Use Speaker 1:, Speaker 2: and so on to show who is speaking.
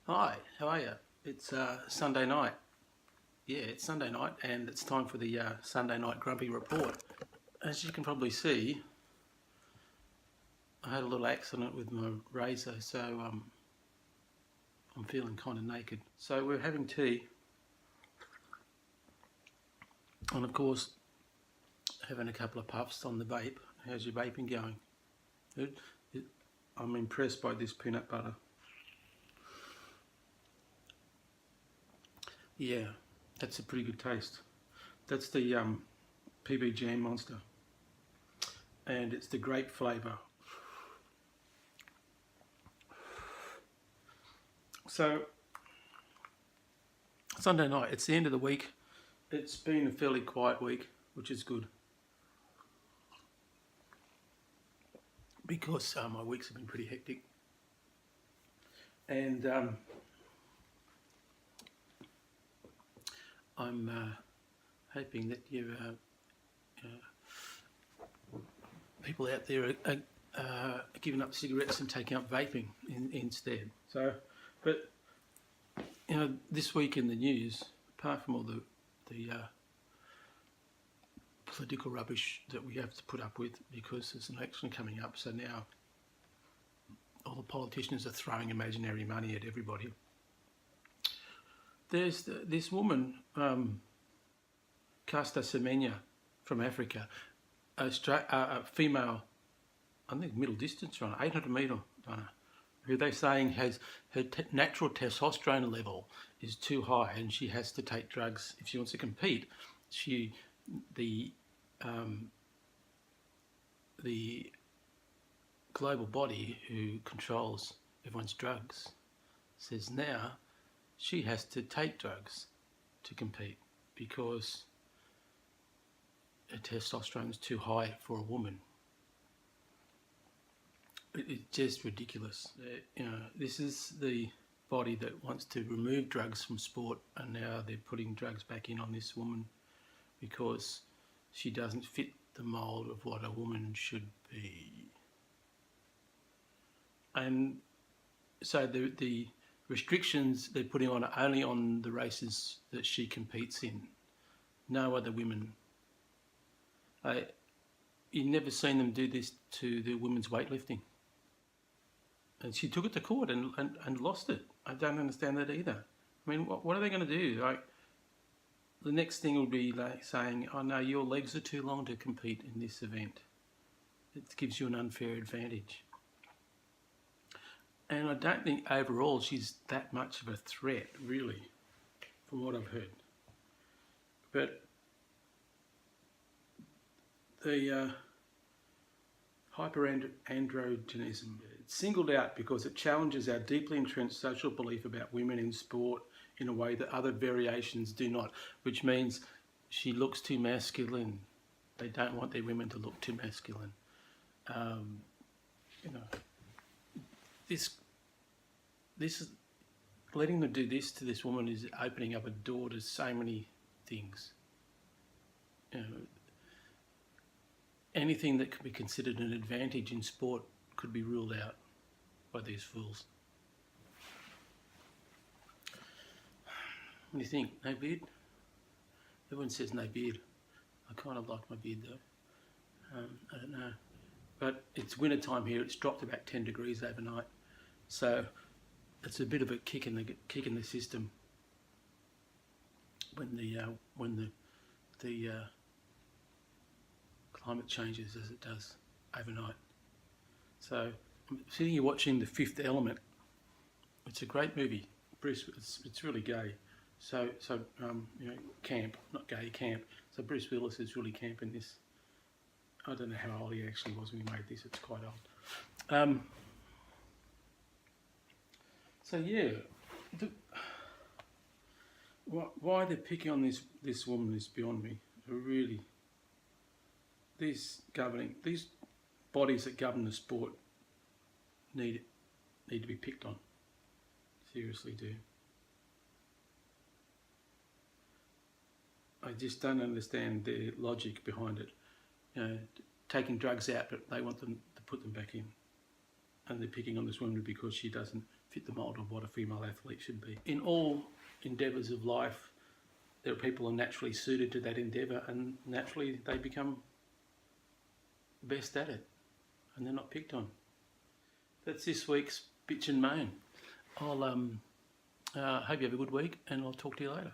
Speaker 1: Hi, how are you? It's Sunday night. Yeah, it's Sunday night and it's time for the Sunday Night Grumpy Report. As you can probably see, I had a little accident with my razor, so I'm feeling kind of naked. So we're having tea and of course having a couple of puffs on the vape. How's your vaping going? Good? I'm impressed by this peanut butter. Yeah, that's a pretty good taste. That's the PB Jam Monster and it's the grape flavour. So Sunday night, it's the end of the week. It's been a fairly quiet week, which is good. Because my weeks have been pretty hectic. And I'm hoping that you people out there are giving up cigarettes and taking up vaping instead. So, but you know, this week in the news, apart from all the political rubbish that we have to put up with because there's an election coming up, so now all the politicians are throwing imaginary money at everybody. There's this woman, Casta Semenya from Africa, a female, I think middle distance runner, 800 metre runner, who they're saying has her natural testosterone level is too high and she has to take drugs if she wants to compete. The global body who controls everyone's drugs says now she has to take drugs to compete because her testosterone is too high for a woman. It's just ridiculous. You know, this is the body that wants to remove drugs from sport, and now they're putting drugs back in on this woman because she doesn't fit the mould of what a woman should be. And so the restrictions they're putting on are only on the races that she competes in. No other women. You've never seen them do this to the women's weightlifting. And she took it to court and lost it. I don't understand that either. I mean, what are they going to do? Like, the next thing will be like saying, oh no, your legs are too long to compete in this event. It gives you an unfair advantage. And I don't think overall she's that much of a threat, really, from what I've heard. But the hyperandrogenism, it's singled out because it challenges our deeply entrenched social belief about women in sport in a way that other variations do not, which means she looks too masculine. They don't want their women to look too masculine. You know, this is letting them do this to this woman is opening up a door to so many things. You know, anything that could be considered an advantage in sport could be ruled out by these fools. What do you think? No beard? Everyone says no beard. I kind of like my beard though. I don't know. But it's winter time here. It's dropped about 10 degrees overnight. So it's a bit of a kick in the system when the climate changes as it does overnight. So I'm sitting here watching The Fifth Element. It's a great movie. Bruce, it's really gay. So you know, camp, not gay, camp. So Bruce Willis is really camp in this. I don't know how old he actually was when he made this. It's quite old. So yeah, why they're picking on this woman is beyond me. Really, these bodies that govern the sport need to be picked on. Seriously do. I just don't understand their logic behind it. You know, taking drugs out, but they want them to put them back in. and they're picking on this woman because she doesn't fit the mould of what a female athlete should be. In all endeavours of life, there are people who are naturally suited to that endeavour, and naturally they become best at it, and they're not picked on. That's this week's Bitch and Moan. I'll hope you have a good week, and I'll talk to you later.